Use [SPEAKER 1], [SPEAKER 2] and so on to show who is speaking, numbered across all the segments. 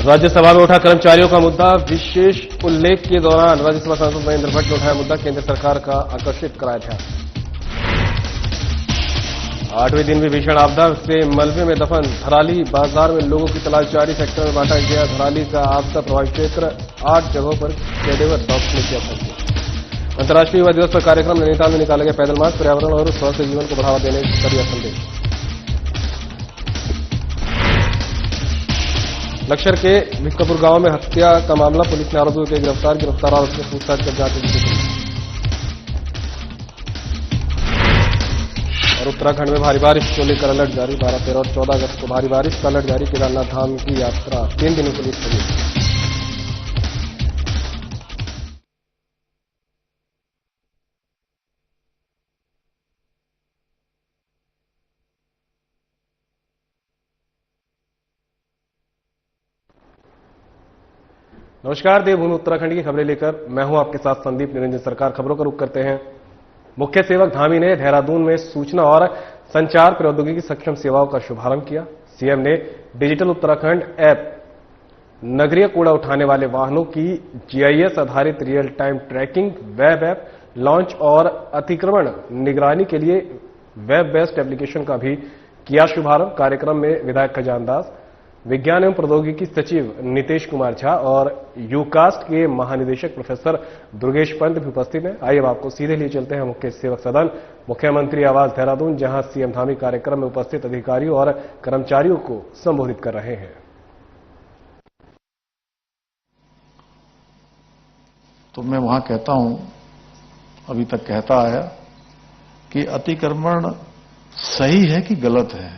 [SPEAKER 1] राज्यसभा में उठा कर्मचारियों का मुद्दा। विशेष उल्लेख के दौरान राज्यसभा सांसद महेंद्र भट्ट ने उठाया मुद्दा, केंद्र सरकार का आकर्षित कराया ध्यान। 8वें दिन भी भीषण आपदा से मलबे में दफन धराली बाजार में लोगों की तलाश जारी। सेक्टर में बांटा गया धराली का आपदा प्रभावित क्षेत्र। 8 जगहों पर कैडेवर डॉग्स ने किया सर्वे। अंतर्राष्ट्रीय युवा दिवस पर कार्यक्रम। नैनीताल में निकाला गया पैदल मार्च। पर्यावरण और स्वस्थ जीवन को बढ़ावा देने का दिया संदेश। लक्सर के भिक्कापुर गांव में हत्या का मामला। पुलिस ने आरोपियों के गिरफ्तार आरोप से पूछताछ कर जांच की। और उत्तराखंड में भारी बारिश को लेकर अलर्ट जारी। 12, 13 और 14 अगस्त को भारी बारिश का अलर्ट जारी। केदारनाथ धाम की यात्रा 3 दिनों के लिए स्थगित। नमस्कार, देवभूमि उत्तराखंड की खबरें लेकर मैं हूं आपके साथ संदीप निरंजन सरकार। खबरों का रुख करते हैं। मुख्य सेवक धामी ने देहरादून में सूचना और संचार प्रौद्योगिकी सक्षम सेवाओं का शुभारंभ किया। सीएम ने डिजिटल उत्तराखंड ऐप नगरीय कूड़ा उठाने वाले वाहनों की जीआईएस आधारित real time tracking web app launch और अतिक्रमण निगरानी के लिए वेब बेस्ड एप्लीकेशन का भी किया शुभारंभ। कार्यक्रम में विधायक खजान दास, विज्ञान एवं प्रौद्योगिकी सचिव नीतेश कुमार झा और यूकास्ट के महानिदेशक प्रोफेसर दुर्गेश पंत भी उपस्थित हैं। आइए अब आपको सीधे लिए चलते हैं मुख्य सेवक सदन मुख्यमंत्री आवास देहरादून, जहां सीएम धामी कार्यक्रम में उपस्थित अधिकारियों और कर्मचारियों को संबोधित कर रहे हैं।
[SPEAKER 2] तो मैं वहां कहता हूं, अभी तक कहता आया कि अतिक्रमण सही है कि गलत है।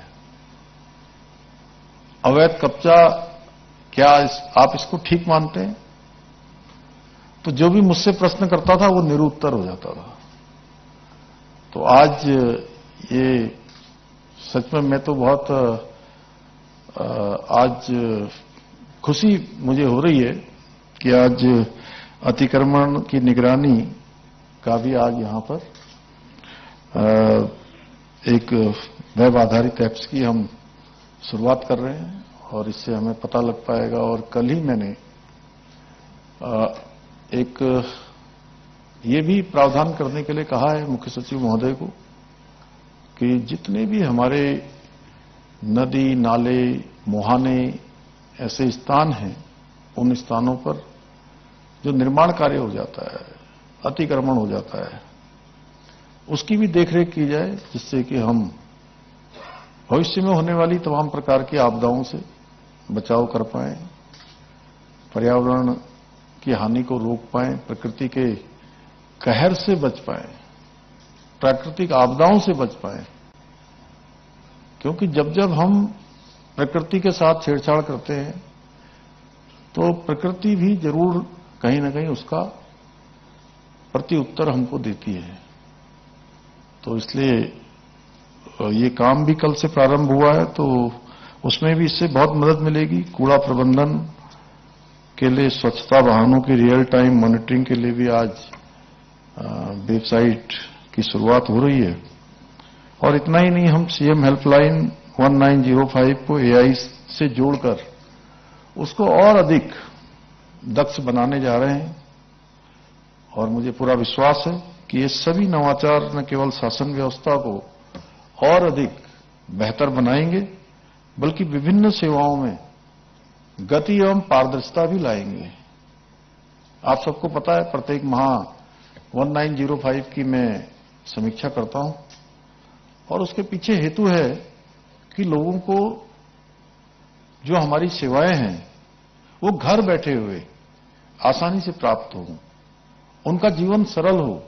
[SPEAKER 2] अवैध कब्जा क्या आप इसको ठीक मानते हैं? तो जो भी मुझसे प्रश्न करता था वो निरुत्तर हो जाता था। तो आज ये सच में मैं तो बहुत आज खुशी मुझे हो रही है कि आज अतिक्रमण की निगरानी का भी आज यहां पर एक वेब आधारित ऐप्स की हम शुरुआत कर रहे हैं और इससे हमें पता लग पाएगा। और कल ही मैंने एक ये भी प्रावधान करने के लिए कहा है मुख्य सचिव महोदय को कि जितने भी हमारे नदी, नाले, मुहाने ऐसे स्थान हैं, उन स्थानों पर जो निर्माण कार्य हो जाता है, अतिक्रमण हो जाता है, उसकी भी देखरेख की जाए, जिससे कि हम भविष्य में होने वाली तमाम प्रकार की आपदाओं से बचाव कर पाएं, पर्यावरण की हानि को रोक पाएं, प्रकृति के कहर से बच पाएं, प्राकृतिक आपदाओं से बच पाएं। क्योंकि जब जब हम प्रकृति के साथ छेड़छाड़ करते हैं तो प्रकृति भी जरूर कहीं ना कहीं उसका प्रत्युत्तर हमको देती है। तो इसलिए ये काम भी कल से प्रारंभ हुआ है, तो उसमें भी इससे बहुत मदद मिलेगी। कूड़ा प्रबंधन के लिए स्वच्छता वाहनों की रियल टाइम मॉनिटरिंग के लिए भी आज वेबसाइट की शुरुआत हो रही है। और इतना ही नहीं, हम सीएम हेल्पलाइन 1905 को एआई से जोड़कर उसको और अधिक दक्ष बनाने जा रहे हैं। और मुझे पूरा विश्वास है कि ये सभी नवाचार न केवल शासन व्यवस्था को और अधिक बेहतर बनाएंगे, बल्कि विभिन्न सेवाओं में गति एवं पारदर्शिता भी लाएंगे। आप सबको पता है, प्रत्येक माह 1905 की मैं समीक्षा करता हूं और उसके पीछे हेतु है कि लोगों को जो हमारी सेवाएं हैं वो घर बैठे हुए आसानी से प्राप्त हो, उनका जीवन सरल हो,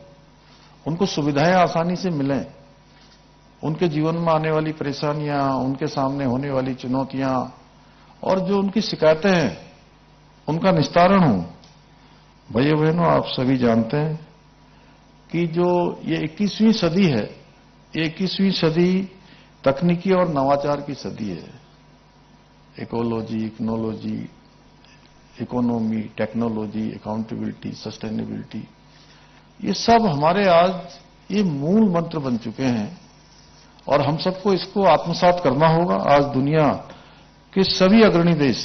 [SPEAKER 2] उनको सुविधाएं आसानी से मिलें, उनके जीवन में आने वाली परेशानियां, उनके सामने होने वाली चुनौतियां और जो उनकी शिकायतें हैं उनका निस्तारण हो। भाइयों बहनों, आप सभी जानते हैं कि जो ये 21वीं सदी है, ये 21वीं सदी तकनीकी और नवाचार की सदी है। Ecology, econology, economy, technology, accountability, sustainability, ये सब हमारे आज ये मूल मंत्र बन चुके हैं और हम सबको इसको आत्मसात करना होगा। आज दुनिया के सभी अग्रणी देश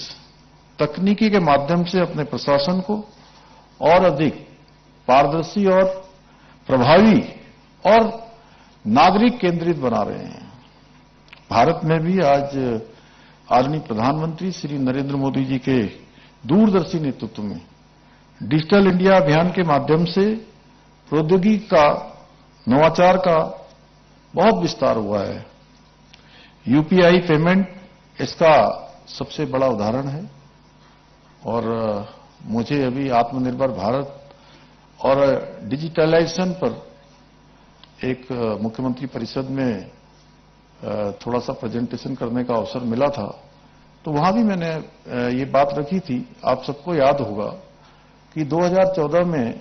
[SPEAKER 2] तकनीकी के माध्यम से अपने प्रशासन को और अधिक पारदर्शी और प्रभावी और नागरिक केंद्रित बना रहे हैं। भारत में भी आज आदरणीय प्रधानमंत्री श्री नरेंद्र मोदी जी के दूरदर्शी नेतृत्व में डिजिटल इंडिया अभियान के माध्यम से प्रौद्योगिकी का, नवाचार का बहुत विस्तार हुआ है। यूपीआई पेमेंट इसका सबसे बड़ा उदाहरण है और मुझे अभी आत्मनिर्भर भारत और डिजिटलाइजेशन पर एक मुख्यमंत्री परिषद में थोड़ा सा प्रेजेंटेशन करने का अवसर मिला था, तो वहां भी मैंने ये बात रखी थी। आप सबको याद होगा कि 2014 में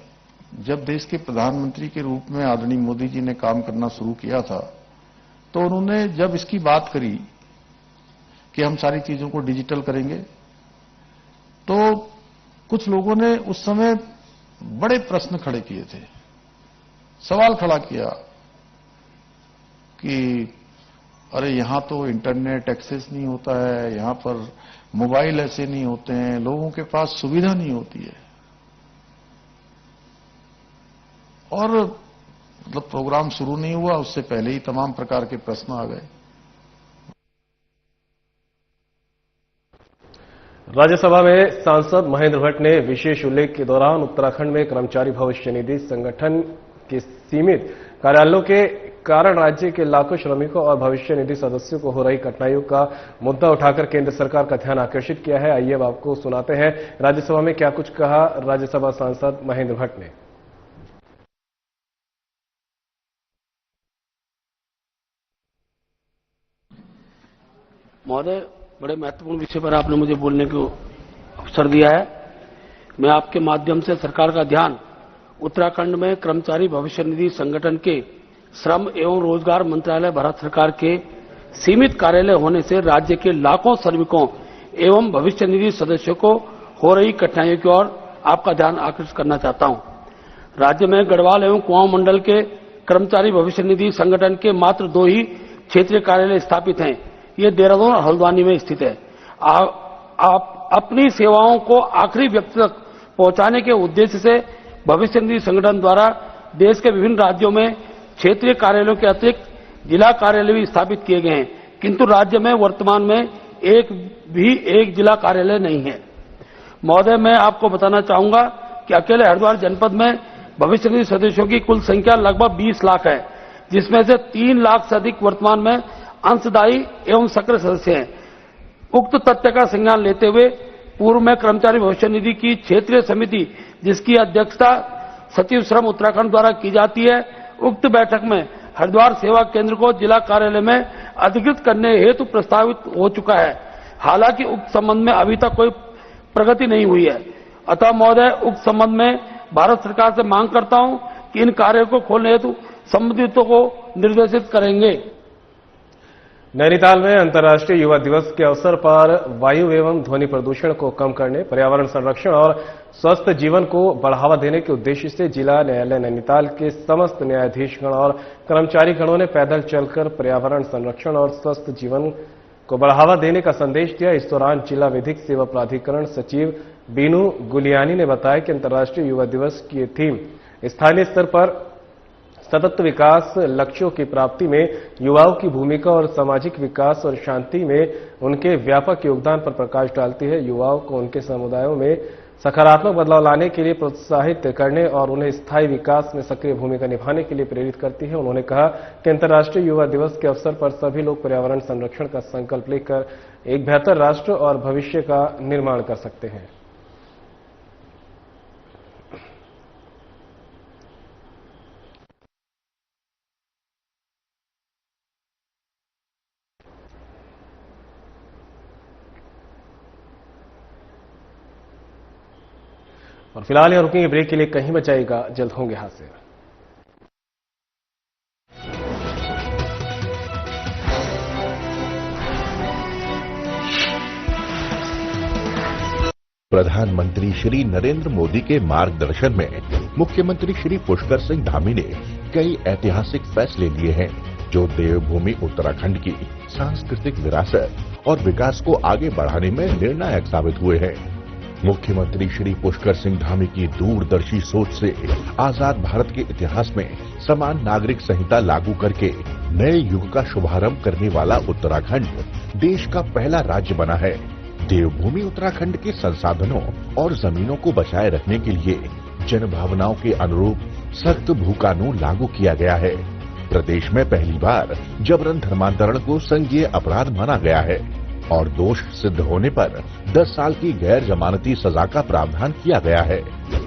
[SPEAKER 2] जब देश के प्रधानमंत्री के रूप में आदरणीय मोदी जी ने काम करना शुरू किया था, तो उन्होंने जब इसकी बात करी कि हम सारी चीजों को डिजिटल करेंगे, तो कुछ लोगों ने उस समय बड़े प्रश्न खड़े किए थे, सवाल खड़ा किया कि अरे यहां तो इंटरनेट एक्सेस नहीं होता है, यहां पर मोबाइल ऐसे नहीं होते हैं, लोगों के पास सुविधा नहीं होती है। और मतलब प्रोग्राम शुरू नहीं हुआ उससे पहले ही तमाम प्रकार के प्रश्न आ गए।
[SPEAKER 1] राज्यसभा में सांसद महेंद्र भट्ट ने विशेष उल्लेख के दौरान उत्तराखंड में कर्मचारी भविष्य निधि संगठन के सीमित कार्यालयों के कारण राज्य के लाखों श्रमिकों और भविष्य निधि सदस्यों को हो रही कठिनाइयों का मुद्दा उठाकर केंद्र सरकार का ध्यान आकर्षित किया है। आइए अब आपको सुनाते हैं राज्यसभा में क्या कुछ कहा राज्यसभा सांसद महेंद्र भट्ट ने।
[SPEAKER 3] महोदय, बड़े महत्वपूर्ण विषय पर आपने मुझे बोलने को अवसर दिया है। मैं आपके माध्यम से सरकार का ध्यान उत्तराखंड में कर्मचारी भविष्य निधि संगठन के श्रम एवं रोजगार मंत्रालय भारत सरकार के सीमित कार्यालय होने से राज्य के लाखों श्रमिकों एवं भविष्य निधि सदस्यों को हो रही कठिनाइयों की ओर आपका ध्यान आकर्षित करना चाहता हूं। राज्य में गढ़वाल एवं कुआं मंडल के कर्मचारी भविष्य निधि संगठन के मात्र 2 ही क्षेत्रीय कार्यालय स्थापित हैं। ये देहरादून और हल्द्वानी में स्थित है। आप अपनी सेवाओं को आखिरी व्यक्ति तक पहुंचाने के उद्देश्य से भविष्य निधि संगठन द्वारा देश के विभिन्न राज्यों में क्षेत्रीय कार्यालयों के अतिरिक्त जिला कार्यालय भी स्थापित किए गए हैं, किंतु राज्य में वर्तमान में एक जिला कार्यालय नहीं है। महोदय, मैं आपको बताना चाहूंगा कि अकेले हरिद्वार जनपद में भविष्य निधि सदस्यों की कुल संख्या लगभग 20 लाख है, जिसमें से 3 लाख से अधिक वर्तमान में अंशदायी एवं सक्रिय सदस्य हैं। उक्त तथ्य का संज्ञान लेते हुए पूर्व में कर्मचारी भविष्य निधि की क्षेत्रीय समिति, जिसकी अध्यक्षता सचिव श्रम उत्तराखंड द्वारा की जाती है, उक्त बैठक में हरिद्वार सेवा केंद्र को जिला कार्यालय में अधिकृत करने हेतु प्रस्तावित हो चुका है। हालांकि उक्त संबंध में अभी तक कोई प्रगति नहीं हुई है। अतः महोदय, उक्त संबंध में भारत सरकार से मांग करता हूं कि इन कार्यों को खोलने हेतु संबंधितों को निर्देशित करेंगे।
[SPEAKER 1] नैनीताल में अंतर्राष्ट्रीय युवा दिवस के अवसर पर वायु एवं ध्वनि प्रदूषण को कम करने, पर्यावरण संरक्षण और स्वस्थ जीवन को बढ़ावा देने के उद्देश्य से जिला न्यायालय नैनीताल के समस्त न्यायाधीशगण और कर्मचारीगणों ने पैदल चलकर पर्यावरण संरक्षण और स्वस्थ जीवन को बढ़ावा देने का संदेश दिया। इस दौरान जिला विधिक सेवा प्राधिकरण सचिव बीनू गुलियानी ने बताया कि अंतर्राष्ट्रीय युवा दिवस की थीम स्थानीय स्तर पर सतत विकास लक्ष्यों की प्राप्ति में युवाओं की भूमिका और सामाजिक विकास और शांति में उनके व्यापक योगदान पर प्रकाश डालती है। युवाओं को उनके समुदायों में सकारात्मक बदलाव लाने के लिए प्रोत्साहित करने और उन्हें स्थायी विकास में सक्रिय भूमिका निभाने के लिए प्रेरित करती है। उन्होंने कहा कि अंतर्राष्ट्रीय युवा दिवस के अवसर पर सभी लोग पर्यावरण संरक्षण का संकल्प लेकर एक बेहतर राष्ट्र और भविष्य का निर्माण कर सकते हैं। और फिलहाल यहाँ रुकेंगे ब्रेक के लिए, कहीं मत जाइएगा, जल्द होंगे हाजिर।
[SPEAKER 4] प्रधानमंत्री श्री नरेंद्र मोदी के मार्गदर्शन में मुख्यमंत्री श्री पुष्कर सिंह धामी ने कई ऐतिहासिक फैसले लिए हैं। जो देवभूमि उत्तराखंड की सांस्कृतिक विरासत और विकास को आगे बढ़ाने में निर्णायक साबित हुए हैं। मुख्यमंत्री श्री पुष्कर सिंह धामी की दूरदर्शी सोच से आजाद भारत के इतिहास में समान नागरिक संहिता लागू करके नए युग का शुभारंभ करने वाला उत्तराखंड देश का पहला राज्य बना है। देवभूमि उत्तराखंड के संसाधनों और जमीनों को बचाए रखने के लिए जनभावनाओं के अनुरूप सख्त भू कानून लागू किया गया है। प्रदेश में पहली बार जबरन धर्मांतरण को संज्ञेय अपराध माना गया है और दोष सिद्ध होने पर 10 साल की गैर जमानती सजा का प्रावधान किया गया है।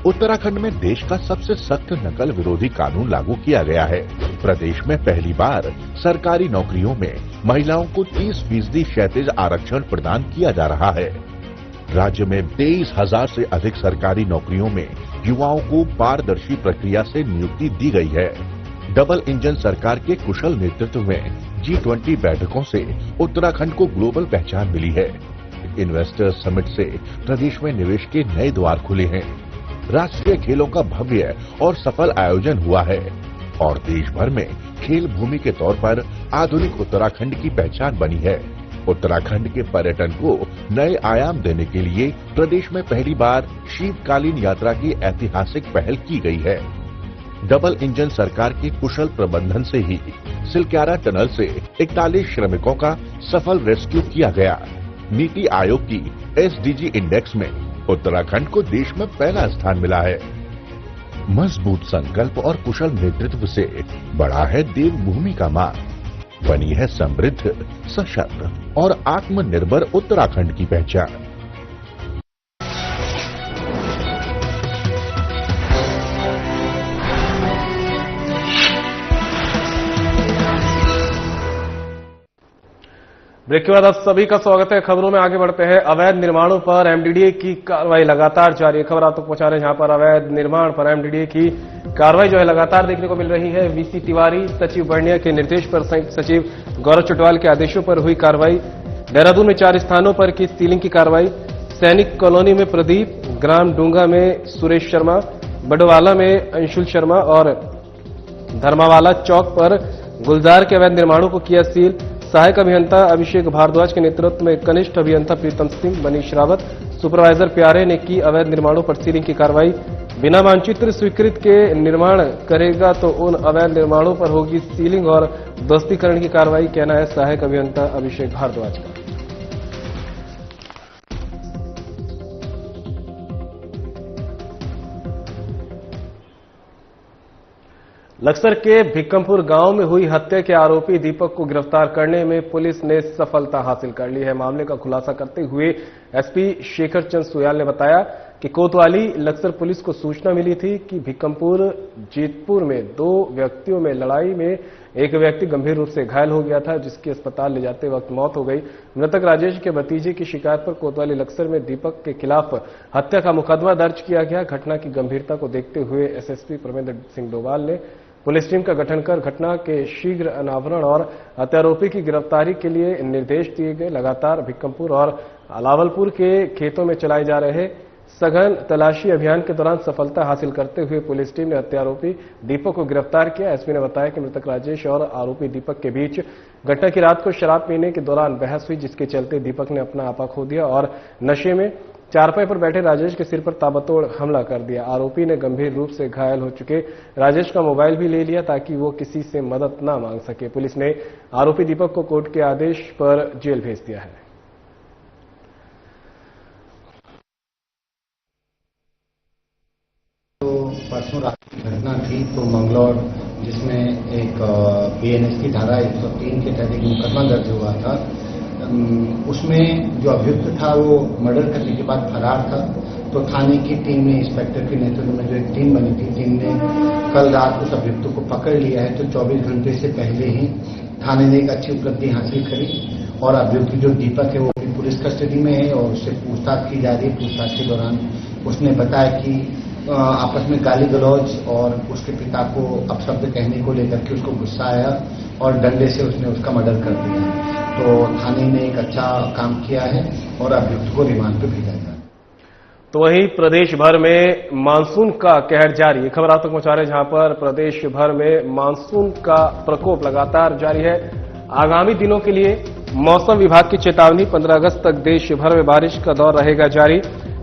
[SPEAKER 4] उत्तराखंड में देश का सबसे सख्त नकल विरोधी कानून लागू किया गया है। प्रदेश में पहली बार सरकारी नौकरियों में महिलाओं को 30% क्षैतिज आरक्षण प्रदान किया जा रहा है। राज्य में 23,000 से अधिक सरकारी नौकरियों में युवाओं को पारदर्शी प्रक्रिया से नियुक्ति दी गई है। डबल इंजन सरकार के कुशल नेतृत्व में G20 बैठकों से उत्तराखंड को ग्लोबल पहचान मिली है। इन्वेस्टर्स समिट से प्रदेश में निवेश के नए द्वार खुले हैं। राष्ट्रीय खेलों का भव्य और सफल आयोजन हुआ है और देश भर में खेल भूमि के तौर पर आधुनिक उत्तराखंड की पहचान बनी है। उत्तराखंड के पर्यटन को नए आयाम देने के लिए प्रदेश में पहली बार शीतकालीन यात्रा की ऐतिहासिक पहल की गई है। डबल इंजन सरकार के कुशल प्रबंधन से ही सिलक्यारा टनल से 41 श्रमिकों का सफल रेस्क्यू किया गया। नीति आयोग की SDG इंडेक्स में उत्तराखंड को देश में पहला स्थान मिला है। मजबूत संकल्प और कुशल नेतृत्व से बढ़ा है देवभूमि का मान, बनी है समृद्ध, सशक्त और आत्मनिर्भर उत्तराखंड की पहचान।
[SPEAKER 1] ब्रेक के बाद आप सभी का स्वागत है। खबरों में आगे बढ़ते हैं। अवैध निर्माणों पर MDDA की कार्रवाई लगातार जारी है। खबर आप तक पहुंचा रहे हैं जहां पर अवैध निर्माण पर MDDA की कार्रवाई जो है लगातार देखने को मिल रही है। VC तिवारी, सचिव बर्निया के निर्देश पर संयुक्त सचिव गौरव चटवाल के आदेशों पर हुई कार्रवाई। देहरादून में 4 स्थानों पर की सीलिंग की कार्रवाई। सैनिक कॉलोनी में प्रदीप, ग्राम डूंगा में सुरेश शर्मा, बडवाला में अंशुल शर्मा और धर्मावाला चौक पर गुलजार के अवैध निर्माणों को किया सील। सहायक अभियंता अभिषेक भारद्वाज के नेतृत्व में कनिष्ठ अभियंता प्रीतम सिंह, मनीष रावत, सुपरवाइजर प्यारे ने की अवैध निर्माणों पर सीलिंग की कार्रवाई। बिना मानचित्र स्वीकृत के निर्माण करेगा तो उन अवैध निर्माणों पर होगी सीलिंग और ध्वस्तीकरण की कार्रवाई, कहना है सहायक अभियंता अभिषेक भारद्वाज का। लक्सर के भिक्कमपुर गांव में हुई हत्या के आरोपी दीपक को गिरफ्तार करने में पुलिस ने सफलता हासिल कर ली है। मामले का खुलासा करते हुए एसपी शेखर चंद सुयाल ने बताया कि कोतवाली लक्सर पुलिस को सूचना मिली थी कि भिक्कमपुर जीतपुर में 2 व्यक्तियों में लड़ाई में एक व्यक्ति गंभीर रूप से घायल हो गया था, जिसकी अस्पताल ले जाते वक्त मौत हो गई। मृतक राजेश के भतीजे की शिकायत पर कोतवाली लक्सर में दीपक के खिलाफ हत्या का मुकदमा दर्ज किया गया। घटना की गंभीरता को देखते हुए एसएसपी परमेंद्र सिंह डोभाल ने पुलिस टीम का गठन कर घटना के शीघ्र अनावरण और हत्यारोपी की गिरफ्तारी के लिए निर्देश दिए गए। लगातार भिक्कमपुर और अलावलपुर के खेतों में चलाए जा रहे सघन तलाशी अभियान के दौरान सफलता हासिल करते हुए पुलिस टीम ने हत्यारोपी दीपक को गिरफ्तार किया। एसपी ने बताया कि मृतक राजेश और आरोपी दीपक के बीच घटना की रात को शराब पीने के दौरान बहस हुई, जिसके चलते दीपक ने अपना आपा खो दिया और नशे में चारपाई पर बैठे राजेश के सिर पर ताबड़तोड़ हमला कर दिया। आरोपी ने गंभीर रूप से घायल हो चुके राजेश का मोबाइल भी ले लिया ताकि वो किसी से मदद न मांग सके। पुलिस ने आरोपी दीपक को कोर्ट के आदेश पर जेल भेज दिया है।
[SPEAKER 5] तो परसों रात की घटना थी तो मंगलौर, जिसमें एक BNS की धारा 103 के तहत एक मुकदमा दर्ज हुआ था, उसमें जो अभियुक्त था वो मर्डर करने के बाद फरार था। तो थाने की टीम ने, इंस्पेक्टर के नेतृत्व में जो एक टीम बनी थी, टीम ने कल रात उस अभियुक्त को पकड़ लिया है। तो 24 घंटे से पहले ही थाने ने एक अच्छी उपलब्धि हासिल करी और अभियुक्त जो दीपक है वो भी पुलिस कस्टडी में है और उससे पूछताछ की जा रही है। पूछताछ के दौरान उसने बताया कि आपस में गाली गलौज और उसके पिता को अपशब्द कहने को लेकर के उसको गुस्सा आया और डंडे से उसने उसका मर्डर कर दिया। तो थाने ने एक अच्छा काम किया है और अभियुक्त को रिमांड पे भेजा गया।
[SPEAKER 1] तो वहीं प्रदेश भर में मानसून का कहर जारी। खबर आप तक पहुंचा रहे हैं जहां पर प्रदेश भर में मानसून का प्रकोप लगातार जारी है। आगामी दिनों के लिए मौसम विभाग की चेतावनी, 15 अगस्त तक देश भर में बारिश का दौर रहेगा जारी।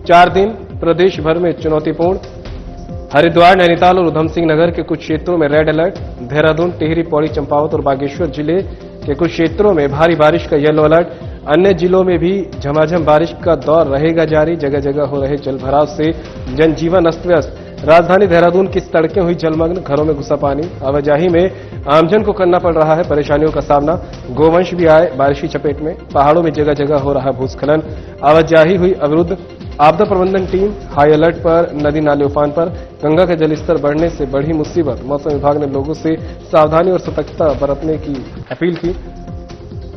[SPEAKER 1] 4 दिन प्रदेश भर में चुनौतीपूर्ण। हरिद्वार, नैनीताल और उधम सिंह नगर के कुछ क्षेत्रों में रेड अलर्ट। देहरादून, टिहरी, पौड़ी, चंपावत और बागेश्वर जिले के कुछ क्षेत्रों में भारी बारिश का येलो अलर्ट। अन्य जिलों में भी झमाझम बारिश का दौर रहेगा जारी। जगह जगह हो रहे जलभराव से जनजीवन अस्त व्यस्त। राजधानी देहरादून की सड़कें हुई जलमग्न, घरों में घुसा पानी। आवाजाही में आमजन को करना पड़ रहा है परेशानियों का सामना। गोवंश भी आए बारिश की चपेट में। पहाड़ों में जगह जगह हो रहा भूस्खलन। आवाजाही हुई अवरुद्ध। आपदा प्रबंधन टीम हाई अलर्ट पर। नदी नाले उफान पर। गंगा का जलस्तर बढ़ने से बढ़ी मुसीबत। मौसम विभाग ने लोगों से सावधानी और सतर्कता बरतने की अपील की।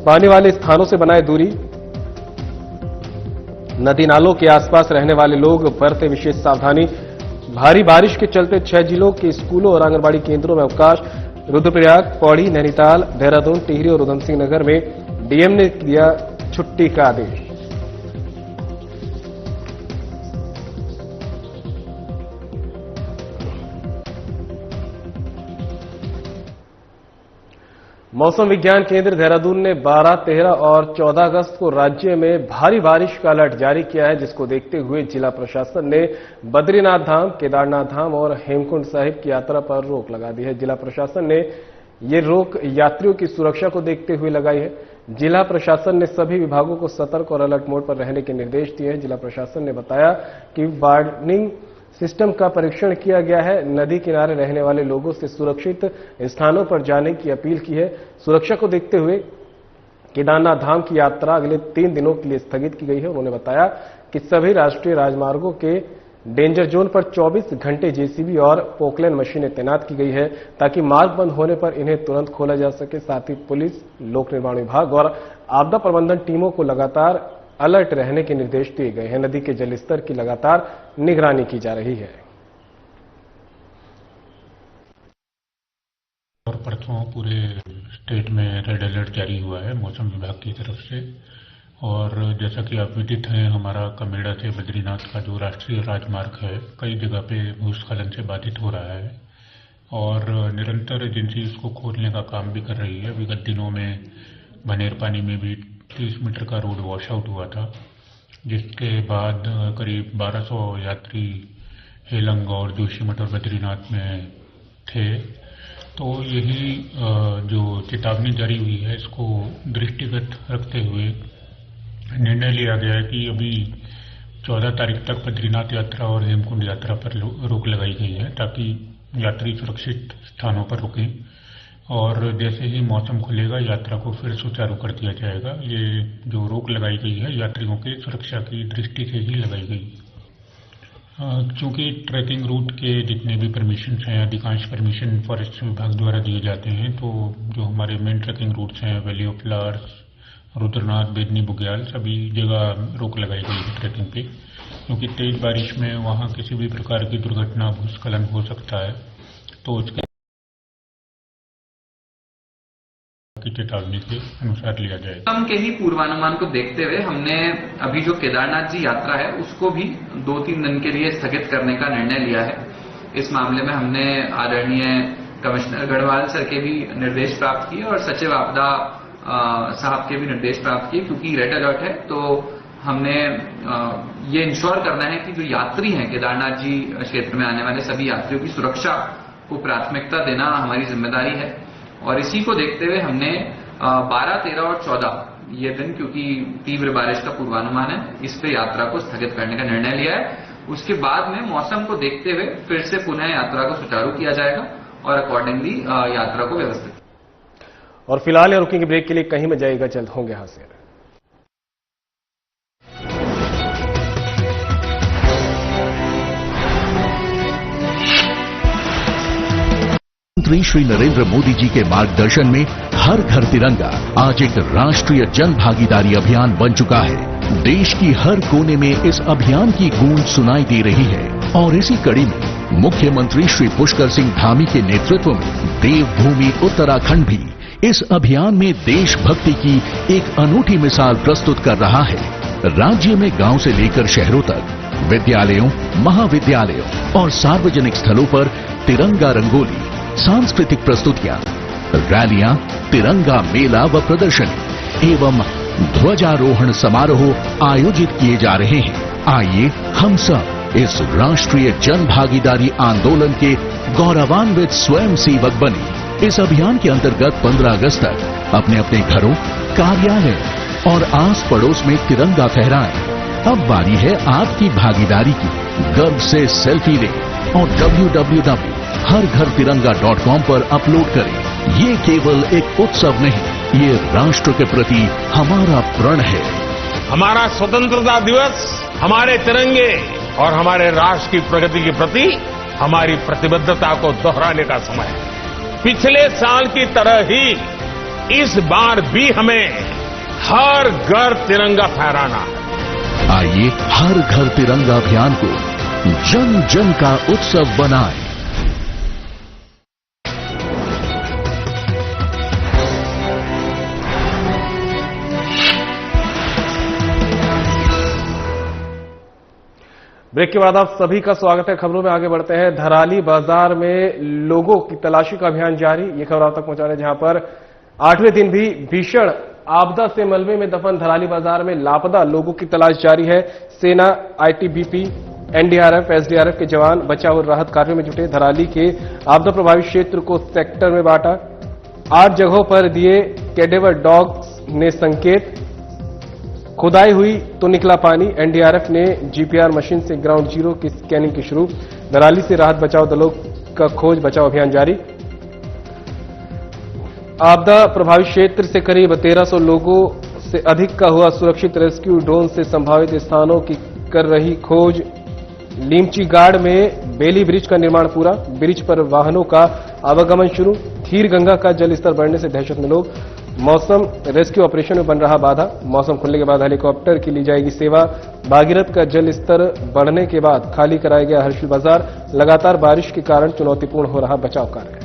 [SPEAKER 1] पानी वाले स्थानों से बनाए दूरी। नदी नालों के आसपास रहने वाले लोग बरते विशेष सावधानी। भारी बारिश के चलते 6 जिलों के स्कूलों और आंगनबाड़ी केंद्रों में अवकाश। रुद्रप्रयाग, पौड़ी, नैनीताल, देहरादून, टिहरी और उधम सिंह नगर में डीएम ने दिया छुट्टी का आदेश। मौसम विज्ञान केंद्र देहरादून ने 12, 13 और 14 अगस्त को राज्य में भारी बारिश का अलर्ट जारी किया है, जिसको देखते हुए जिला प्रशासन ने बद्रीनाथ धाम, केदारनाथ धाम और हेमकुंड साहिब की यात्रा पर रोक लगा दी है। जिला प्रशासन ने ये रोक यात्रियों की सुरक्षा को देखते हुए लगाई है। जिला प्रशासन ने सभी विभागों को सतर्क और अलर्ट मोड पर रहने के निर्देश दिए हैं। जिला प्रशासन ने बताया कि वार्निंग सिस्टम का परीक्षण किया गया है। नदी किनारे रहने वाले लोगों से सुरक्षित स्थानों पर जाने की अपील की है। सुरक्षा को देखते हुए केदारनाथ धाम की यात्रा अगले 3 दिनों के लिए स्थगित की गई है। उन्होंने बताया कि सभी राष्ट्रीय राजमार्गों के डेंजर जोन पर 24 घंटे जेसीबी और पोकलैन मशीनें तैनात की गई है, ताकि मार्ग बंद होने पर इन्हें तुरंत खोला जा सके। साथ ही पुलिस, लोक निर्माण विभाग और आपदा प्रबंधन टीमों को लगातार अलर्ट रहने के निर्देश दिए गए हैं। नदी के जलस्तर की लगातार निगरानी की जा रही है।
[SPEAKER 6] और परसों पूरे स्टेट में रेड अलर्ट जारी हुआ है मौसम विभाग की तरफ से। और जैसा कि आप विदित हैं, हमारा कमेड़ा से बद्रीनाथ का जो राष्ट्रीय राजमार्ग है, कई जगह पे भूस्खलन से बाधित हो रहा है और निरंतर एजेंसी इसको खोलने का काम भी कर रही है। विगत दिनों में बनेर पानी में भी 30 मीटर का रोड वॉश आउट हुआ था, जिसके बाद करीब 1200 यात्री हेलंग और जोशीमठ और बद्रीनाथ में थे। तो यही जो चेतावनी जारी हुई है, इसको दृष्टिगत रखते हुए निर्णय लिया गया है कि अभी 14 तारीख तक बद्रीनाथ यात्रा और हेमकुंड यात्रा पर रोक लगाई गई है, ताकि यात्री सुरक्षित स्थानों पर रुकें और जैसे ही मौसम खुलेगा यात्रा को फिर सुचारू कर दिया जाएगा। ये जो रोक लगाई गई है यात्रियों के सुरक्षा की दृष्टि से ही लगाई गई। क्योंकि ट्रैकिंग रूट के जितने भी परमिशन हैं, अधिकांश परमिशन फॉरेस्ट विभाग द्वारा दिए जाते हैं, तो जो हमारे मेन ट्रैकिंग रूट्स हैं, valley of flowers, Rudranath, Bedni, Bugyal, सभी जगह रोक लगाई गई है ट्रैकिंग पे, क्योंकि तेज बारिश में वहाँ किसी भी प्रकार की दुर्घटना, भूस्खलन हो सकता है। तो उसके की चेतावनी के अनुसार लिया जाएगा।
[SPEAKER 7] मौसम के ही पूर्वानुमान को देखते हुए हमने अभी जो केदारनाथ जी यात्रा है उसको भी 2-3 दिन के लिए स्थगित करने का निर्णय लिया है। इस मामले में हमने आदरणीय कमिश्नर गढ़वाल सर के भी निर्देश प्राप्त किए और सचिव आपदा साहब के भी निर्देश प्राप्त किए, क्योंकि रेड अलर्ट है। तो हमने ये इंश्योर करना है कि जो यात्री हैं केदारनाथ जी क्षेत्र में आने वाले सभी यात्रियों की सुरक्षा को प्राथमिकता देना हमारी जिम्मेदारी है। और इसी को देखते हुए हमने 12, 13 और 14 ये दिन, क्योंकि तीव्र बारिश का पूर्वानुमान है, इस पे यात्रा को स्थगित करने का निर्णय लिया है। उसके बाद में मौसम को देखते हुए फिर से पुनः यात्रा को सुचारू किया जाएगा और अकॉर्डिंगली यात्रा को व्यवस्थित।
[SPEAKER 1] और फिलहाल रुकेंगे ब्रेक के लिए, कहीं में जाएगा, जल्द होंगे हाजिर।
[SPEAKER 8] प्रधानमंत्री श्री नरेंद्र मोदी जी के मार्गदर्शन में हर घर तिरंगा आज एक राष्ट्रीय जन भागीदारी अभियान बन चुका है। देश की हर कोने में इस अभियान की गूंज सुनाई दे रही है और इसी कड़ी में मुख्यमंत्री श्री पुष्कर सिंह धामी के नेतृत्व में देवभूमि उत्तराखंड भी इस अभियान में देशभक्ति की एक अनूठी मिसाल प्रस्तुत कर रहा है। राज्य में गांव से लेकर शहरों तक विद्यालयों, महाविद्यालयों और सार्वजनिक स्थलों पर तिरंगा रंगोली, सांस्कृतिक प्रस्तुतियां, रैलियां, तिरंगा मेला व प्रदर्शनी एवं ध्वजारोहण समारोह आयोजित किए जा रहे हैं। आइए हम सब इस राष्ट्रीय जन भागीदारी आंदोलन के गौरवान्वित स्वयंसेवक बने। इस अभियान के अंतर्गत 15 अगस्त तक अपने अपने घरों, कार्यालय और आस पड़ोस में तिरंगा फहराएं। अब बारी है आपकी भागीदारी की। गर्व से सेल्फी लें और www.हरघरतिरंगा.com पर अपलोड करें। ये केवल एक उत्सव नहीं, ये राष्ट्र के प्रति हमारा प्रण है।
[SPEAKER 9] हमारा स्वतंत्रता दिवस हमारे तिरंगे और हमारे राष्ट्र की प्रगति के प्रति हमारी प्रतिबद्धता को दोहराने का समय है। पिछले साल की तरह ही इस बार भी हमें हर घर तिरंगा फहराना है।
[SPEAKER 8] आइए हर घर तिरंगा अभियान को जन जन का उत्सव बनाएं।
[SPEAKER 1] ब्रेक के बाद आप सभी का स्वागत है। खबरों में आगे बढ़ते हैं। धराली बाजार में लोगों की तलाशी का अभियान जारी। ये खबर आप तक पहुंचा रहे हैं, जहां पर 8वें दिन भी भीषण आपदा से मलबे में दफन धराली बाजार में लापता लोगों की तलाश जारी है। सेना, आईटीबीपी, एनडीआरएफ, एसडीआरएफ के जवान बचाव और राहत कार्यों में जुटे। धराली के आपदा प्रभावित क्षेत्र को सेक्टर में बांटा। 8 जगहों पर दिए कैडेवर डॉग्स ने संकेत। खुदाई हुई तो निकला पानी। एनडीआरएफ ने जीपीआर मशीन से ग्राउंड जीरो की स्कैनिंग की शुरू। धराली से राहत बचाव दलों का खोज बचाव अभियान जारी। आपदा प्रभावित क्षेत्र से करीब 1300 लोगों से अधिक का हुआ सुरक्षित रेस्क्यू। ड्रोन से संभावित स्थानों की कर रही खोज। लीमची गाड़ में बेली ब्रिज का निर्माण पूरा। ब्रिज पर वाहनों का आवागमन शुरू। खीर गंगा का जल स्तर बढ़ने से दहशत में लोग। मौसम रेस्क्यू ऑपरेशन में बन रहा बाधा। मौसम खुलने के बाद हेलीकॉप्टर की ली जाएगी सेवा। भागीरथ का जल स्तर बढ़ने के बाद खाली कराया गया हर्षिल बाजार। लगातार बारिश के कारण चुनौतीपूर्ण हो रहा बचाव कार्य।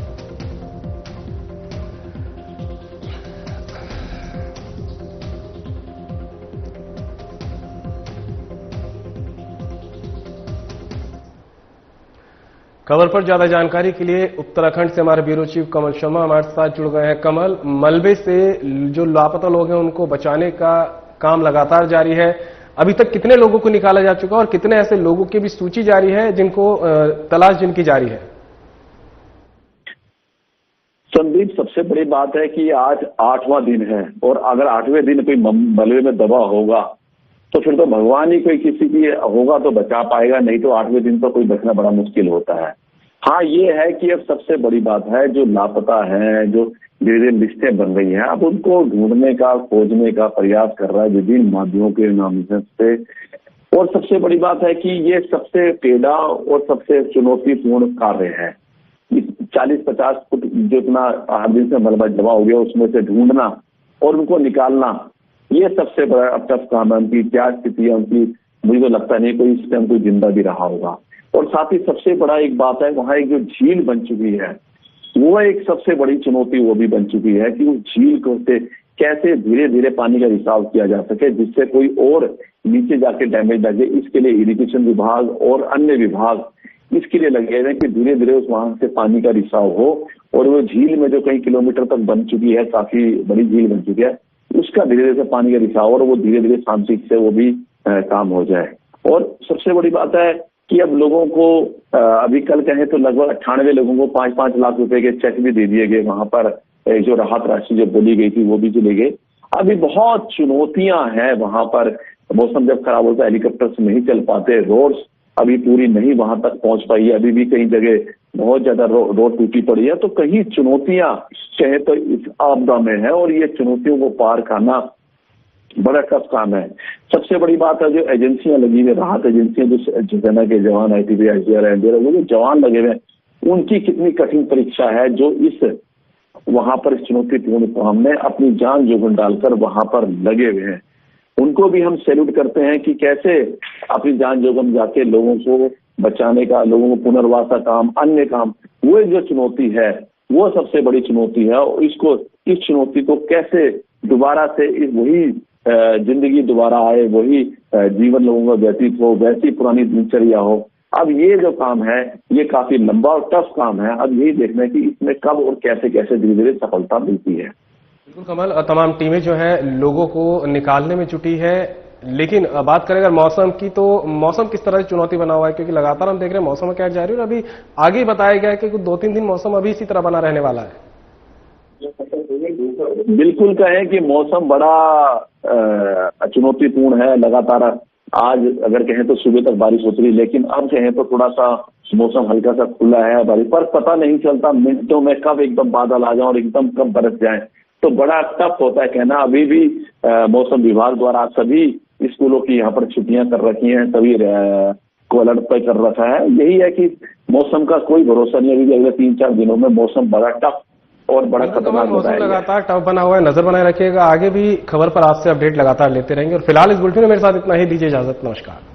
[SPEAKER 1] खबर पर ज्यादा जानकारी के लिए उत्तराखंड से हमारे ब्यूरो चीफ कमल शर्मा हमारे साथ जुड़ गए हैं। कमल, मलबे से जो लापता लोग हैं उनको बचाने का काम लगातार जारी है। अभी तक कितने लोगों को निकाला जा चुका है और कितने ऐसे लोगों की भी सूची जारी है जिनको तलाश जिनकी जारी है?
[SPEAKER 10] संदीप, सबसे बड़ी बात है कि आज 8वां दिन है और अगर 8वें दिन कोई मलबे में दबा होगा तो फिर तो भगवान ही कोई किसी की होगा तो बचा पाएगा, नहीं तो 8वें दिन तो कोई बचना बड़ा मुश्किल होता है। हाँ, ये है कि अब सबसे बड़ी बात है जो लापता है, जो धीरे धीरे लिस्टें बन रही हैं, अब उनको ढूंढने का, खोजने का प्रयास कर रहा है विभिन्न माध्यमों के माध्यम से। और सबसे बड़ी बात है कि ये सबसे टेढ़ा और सबसे चुनौतीपूर्ण कार्य है। 40-50 फुट जितना 8 दिन से मलबा जमा हो गया उसमें से ढूंढना और उनको निकालना, ये सबसे बड़ा अब टफ काम है। उनकी क्या स्थिति है उनकी, मुझे तो लगता नहीं कोई इस टाइम कोई जिंदा भी रहा होगा। और साथ ही सबसे बड़ा एक बात है, वहां एक जो झील बन चुकी है वो एक सबसे बड़ी चुनौती वो भी बन चुकी है कि उस झील को से कैसे धीरे धीरे पानी का रिसाव किया जा सके जिससे कोई और नीचे जाके डैमेज लगे। इसके लिए इरिगेशन विभाग और अन्य विभाग इसके लिए लगे हैं कि धीरे धीरे उस वहां से पानी का रिसाव हो और वो झील में जो कई किलोमीटर तक बन चुकी है, काफी बड़ी झील बन चुकी है, उसका धीरे धीरे से पानी का रिसाव और वो धीरे धीरे सांसिक से वो भी काम हो जाए। और सबसे बड़ी बात है कि अब लोगों को अभी कल कहें तो लगभग 98 लोगों को 5-5 लाख रुपए के चेक भी दे दिए गए। वहां पर जो राहत राशि जो बोली गई थी वो भी चले गए। अभी बहुत चुनौतियां हैं वहां पर। मौसम जब खराब होता है हेलीकॉप्टर से नहीं चल पाते, रोड्स अभी पूरी नहीं वहां तक पहुंच पाई है, अभी भी कई जगह बहुत ज्यादा रोड टूटी पड़ी है। तो कहीं चुनौतियां कहें तो इस आपदा में है और ये चुनौतियों को पार करना बड़ा टफ काम है। सबसे बड़ी बात है जो एजेंसियां लगी हुई, राहत एजेंसियां, जो सेना के जवान, आईटीबी, एसडीआरएफ, वो जो जवान लगे हुए हैं, उनकी कितनी कठिन परीक्षा है जो इस वहां पर इस चुनौतीपूर्ण काम में अपनी जान जोखिम डालकर वहां पर लगे हुए हैं। उनको भी हम सैल्यूट करते हैं कि कैसे अपनी जान जोखिम जाके लोगों को बचाने का, लोगों को पुनर्वास का काम, अन्य काम, वो जो चुनौती है वो सबसे बड़ी चुनौती है। और इस चुनौती को कैसे दोबारा से वही जिंदगी दोबारा आए, वही जीवन लोगों का व्यतीत हो, वैसी पुरानी दिनचर्या हो। अब ये जो काम है ये काफी लंबा और टफ काम है। अब यही देखना है कि इसमें कब और कैसे कैसे धीरे धीरे सफलता मिलती है।
[SPEAKER 1] बिल्कुल कमल, तमाम टीमें जो है लोगों को निकालने में जुटी है, लेकिन बात करें अगर मौसम की तो मौसम किस तरह से चुनौती बना हुआ है, क्योंकि लगातार हम देख रहे हैं मौसम क्या जारी है और अभी आगे ही बताया गया है कि 2-3 दिन मौसम अभी इसी तरह बना रहने वाला है।
[SPEAKER 10] बिल्कुल कहें कि मौसम बड़ा चुनौतीपूर्ण है। लगातार आज अगर कहें तो सुबह तक बारिश होती रही, लेकिन अब कहें तो थोड़ा सा मौसम हल्का सा खुला है बारिश, पर पता नहीं चलता मिनटों में कब एकदम बादल आ जाए और एकदम कब बरस जाए, तो बड़ा टफ होता है कहना। अभी भी मौसम विभाग द्वारा सभी स्कूलों की यहाँ पर छुट्टियां कर रखी हैं, सभी को अलर्ट पर कर रखा है। यही है कि मौसम का कोई भरोसा नहीं, अभी भी अगले 3-4 दिनों में मौसम बड़ा टफ और बड़ा खतरनाक
[SPEAKER 1] मौसम लगातार टफ बना हुआ है, नजर बनाए रखिएगा। आगे भी खबर पर आपसे अपडेट लगातार लेते रहेंगे और फिलहाल इस बुलेटिन में मेरे साथ इतना ही। दीजिए इजाजत, नमस्कार।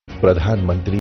[SPEAKER 4] प्रधानमंत्री